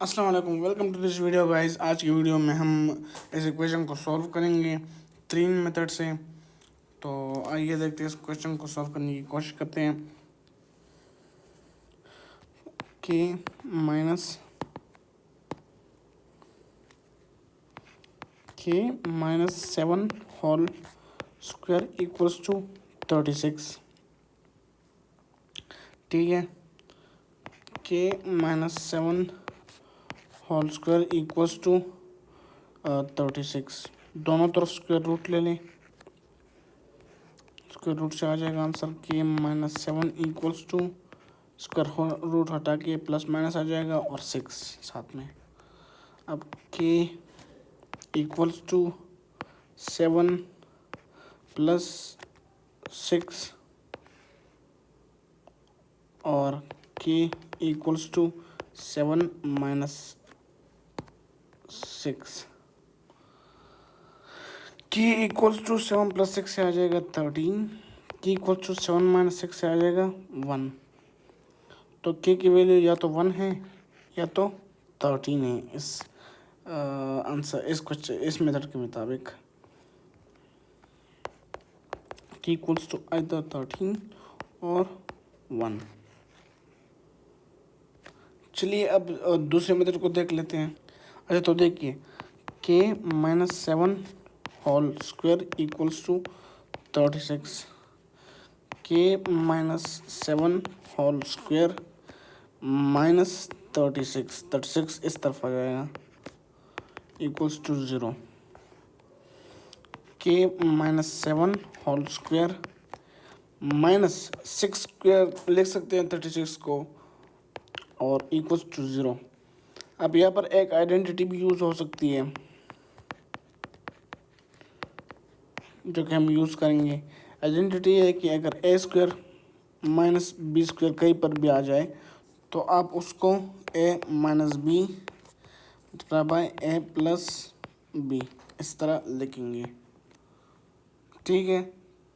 अस्सलाम वालेकुम, welcome to this video guys. आज की वीडियो में हम इस इक्वेशन को सॉल्व करेंगे 3 मेथड से। तो आइए देखते हैं, इस क्वेश्चन को सॉल्व करने की कोशिश करते हैं। K minus 7 whole square equals to 36। ठीक है, K minus 7 whole square equals to 36। दोनों तरफ स्क्वायर रूट ले लें। स्क्वायर रूट से आ जाएगा answer K minus 7 equals to square root हटा के प्लस माइनस आ जाएगा और 6 साथ में। अब के इक्वल्स टू 7 प्लस 6 और के इक्वल्स टू 7 माइनस 6। के इक्वल्स टू 7 प्लस 6 से आ जाएगा 13। के इक्वल्स टू 7 माइनस 6 से आ जाएगा 1। तो के की वैल्यू या तो 1 है या तो 13 है इस आंसर इस क्वेश्चन इस मेथड के मुताबिक। के इक्वल्स टू आइदर 13 और 1। चलिए अब दूसरे मेथड को देख लेते हैं। अच्छा, तो देखिए, K minus 7 whole square equals to 36। K minus 7 whole square minus 36 इस तरफ आ जाएगा equals to 0। K minus 7 whole square minus 6 square लिख सकते हैं 36 को और इक्वल्स टू 0। अब यहाँ पर एक आइडेंटिटी भी यूज़ हो सकती है जो कि हम यूज़ करेंगे। आइडेंटिटी है कि अगर ए स्क्वायर माइनस बी स्क्वायर कहीं पर भी आ जाए तो आप उसको ए माइनस बी बाय ए प्लस बी इस तरह लिखेंगे। ठीक है,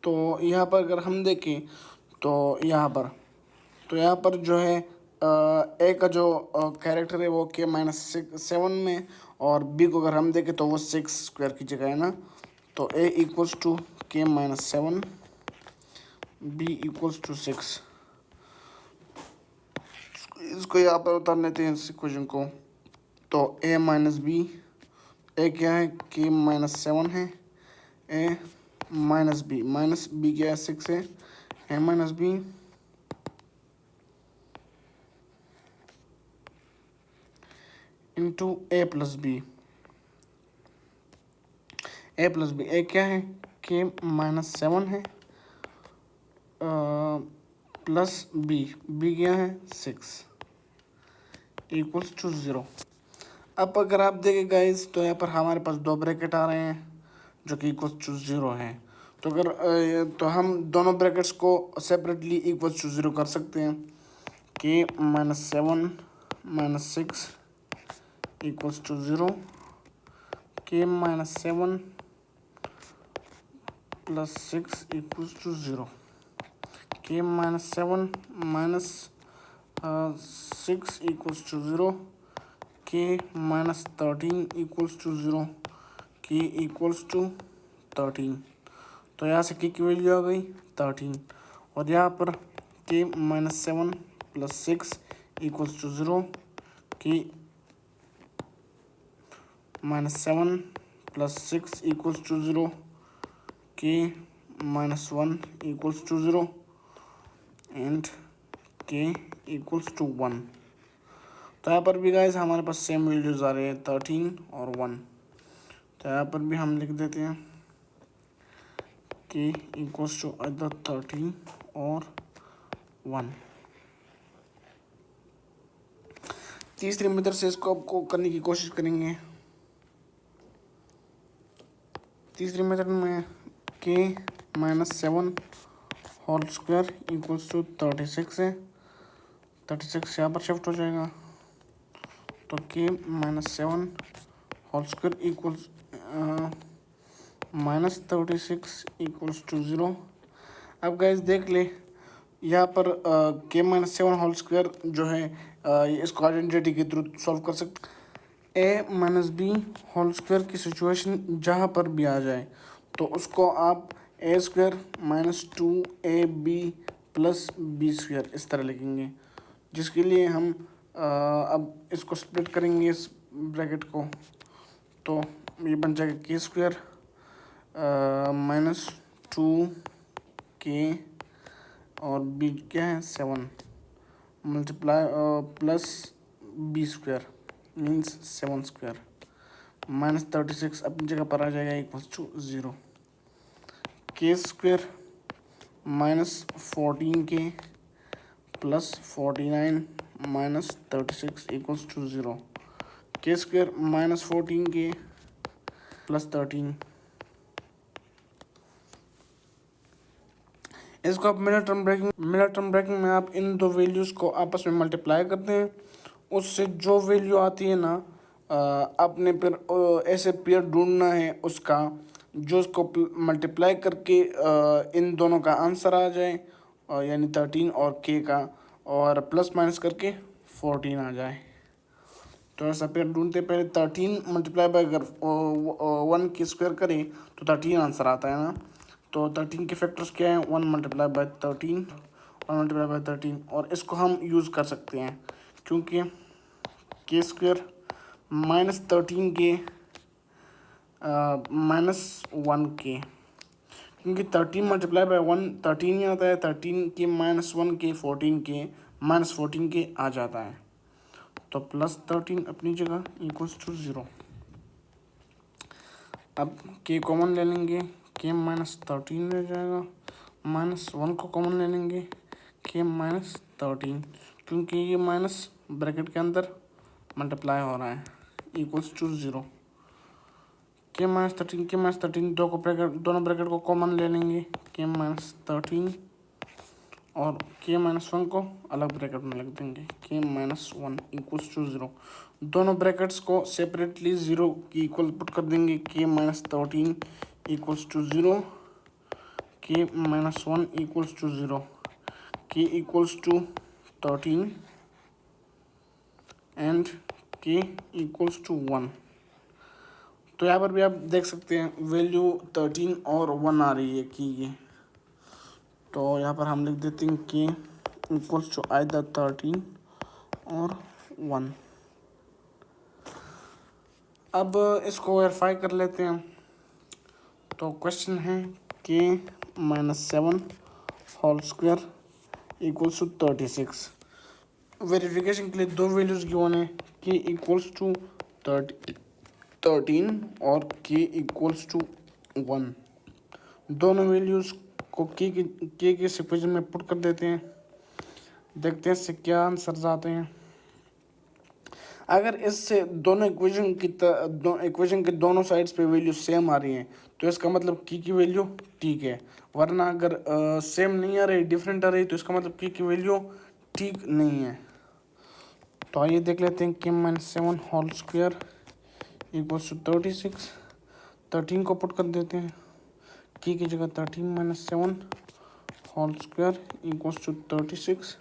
तो यहाँ पर अगर हम देखें तो यहाँ पर जो है ए का जो कैरेक्टर है वो के माइनस 7 में, और बी को अगर हम देखें तो वो 6 स्क्वायर की जगह है ना। तो ए इक्वल्स टू के माइनस 7, बी इक्वल्स टू 6। इसको यहाँ पर उतार लेते हैं इस इक्वेशन को। तो ए माइनस बी, ए क्या है के माइनस 7 है, ए माइनस बी क्या है 6 है, ए माइनस बी इंटू ए प्लस बी। ए क्या है के माइनस 7 है प्लस बी क्या है 6 इक्वल्स टू 0। अब अगर आप देखें गाइस तो यहाँ पर हमारे पास दो ब्रैकेट आ रहे हैं जो कि इक्वल्स टू 0 है। तो अगर तो हम दोनों ब्रैकेट्स को सेपरेटली इक्वल्स टू 0 कर सकते हैं। K minus 7 minus 6 equals to 0। K minus 7 plus 6 equals to 0। K minus 7 minus 6 equals to 0। K minus 13 equals to 0। के इक्वल्स टू 13। तो यहाँ से के की वैल्यू आ गई 13, और यहाँ पर के minus 7 plus 6 equals to 0। K minus 7 plus 6 equals to 0। K minus 1 equals to 0 and K equals to 1। तो यहाँ पर भी गाइस हमारे पास सेम वैल्यूज आ रहे हैं 13 और 1। तो यहाँ पर भी हम लिख देते हैं के इक्वल्स टू अदर 13 और 1। तीसरी मेथड से इसको आपको करने की कोशिश करेंगे। तीसरी मेथड में K minus 7 whole square equals to 36 है। 36 यहाँ पर शिफ्ट हो जाएगा। तो K minus 7 whole square equals minus 36 equals to 0। अब गाइस देख ले यहाँ पर के माइनस 7 होल स्क्वायर जो है इसको आइडेंटिटी के थ्रू सॉल्व कर सकते। A minus b whole square की सिचुएशन जहाँ पर भी आ जाए तो उसको आप a square minus 2ab plus B square इस तरह लिखेंगे, जिसके लिए हम अब इसको स्प्लिट करेंगे इस ब्रैकेट को, तो ये बन जाएगा के स्क्वायर माइनस 2k और बी क्या है 7 multiply plus B square means 7 square minus 36 अपनी जगह पर आ जाएगा equals to 0। K square minus 14k plus 49 minus 36 equals to 0। K square minus 14k plus 13, इसको आप मिनट टर्म ब्रेकिंग में आप इन दो वैल्यूज़ को आपस में मल्टीप्लाई करते हैं, उससे जो वैल्यू आती है ना आपने फिर ऐसे पेयर ढूंढना है उसका जो उसको मल्टीप्लाई करके इन दोनों का आंसर आ जाए, यानी 13 और k का, और प्लस माइनस करके 14 आ जाए। तो ऐसा पेयर ढूंढते पहले 13 मल्टीप्लाई बाय अगर 1 की स्क्वायर करें तो 13 आंसर आता है ना। तो 13 के फैक्टर्स क्या हैं 1 मल्टीप्लाई बाय 13 1 मल्टीप्लाई बाय 13, और इसको हम यूज़ कर सकते हैं क्योंकि के square minus 13k minus 1k, क्योंकि 13 मल्टीप्लाई बाय 1 13 ही आता है, 13k minus 1k 14k minus 14k आ जाता है, तो प्लस 13 अपनी जगह इक्वल्स टू 0। अब k कॉमन ले लेंगे, k माइनस 13 रह जाएगा, माइनस 1 को कॉमन ले लेंगे, k माइनस 13, क्योंकि ये माइनस ब्रैकेट के अंदर मल्टीप्लाई हो रहा है इक्वल्स टू 0। के माइनस 13 दोनों ब्रैकेट को कॉमन ले लेंगे, के माइनस 13 और के माइनस 1 को अलग ब्रैकेट में लिख देंगे, के माइनस 1 इक्वल्स टू 0। दोनों ब्रैकेट्स को सेपरेटली 0 की इक्वल पुट कर देंगे, के minus 13 equals to 0, K minus 1 equals to 0, के equals to 13 and K equals to 1। तो यहाँ पर भी आप देख सकते हैं वैल्यू 13 और 1 आ रही है की ये, तो यहाँ पर हम लिख देते हैं के इक्वल्स टू आइदर 13 और 1। अब इसको वेरीफाई कर लेते हैं। तो क्वेश्चन है K minus 7 whole square equals to 36। Verification के लिए दो वैल्यूज़ गिवन है, के इक्वल्स टू 13 और के इक्वल्स टू 1। दोनों वैल्यूज़ को के इस इक्वेशन में पुट कर देते हैं, देखते हैं इससे क्या आंसर्स आते हैं। अगर इससे दोनों इक्वेशन के दोनों साइड्स पे वैल्यू सेम आ रही हैं तो इसका मतलब की वैल्यू ठीक है, वरना अगर सेम नहीं आ रही डिफरेंट आ रही तो इसका मतलब की वैल्यू ठीक नहीं है। तो आइए देख लेते हैं K minus 7 whole square equals to 36। 13 को पुट कर देते हैं, की जगह 13 minus 7 whole square equals to 36।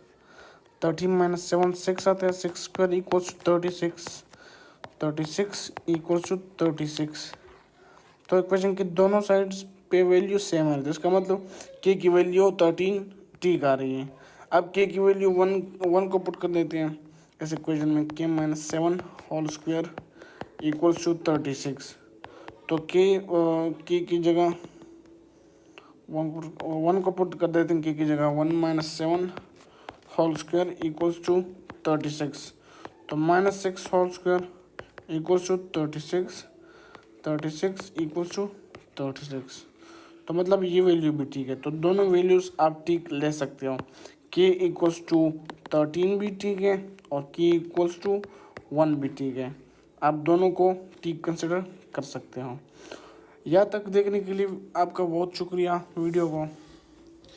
13 minus 7 6 आता है, 6 square equals to 36, 36 equals to 36। तो इक्वेशन की दोनों साइड्स पे वैल्यू सेम है, तो इसका मतलब के की वैल्यू 13 ठीक आ रही है। अब के की वैल्यू 1 को पुट कर देते हैं इस इक्वेशन में, K minus 7 whole square equals to 36। तो के की जगह 1 को पुट कर देते हैं, के की जगह 1 minus 7 whole square equals to 36। तो minus 6 whole square equals to 36, 36 equals to 36। तो मतलब ये वैल्यू भी ठीक है, तो दोनों वैल्यूज़ आप ठीक ले सकते हो। के इक्वल्स टू 13 भी ठीक है और के इक्वल्स टू 1 भी ठीक है, आप दोनों को ठीक कंसिडर कर सकते हो। यहाँ तक देखने के लिए आपका बहुत शुक्रिया। वीडियो को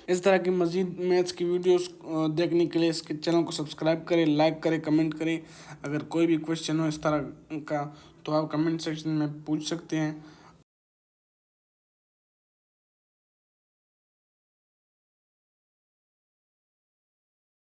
इस तरह की मज़ीद मैथ्स की वीडियोस देखने के लिए इसके चैनल को सब्सक्राइब करें, लाइक करें, कमेंट करें। अगर कोई भी क्वेश्चन हो इस तरह का तो आप कमेंट सेक्शन में पूछ सकते हैं।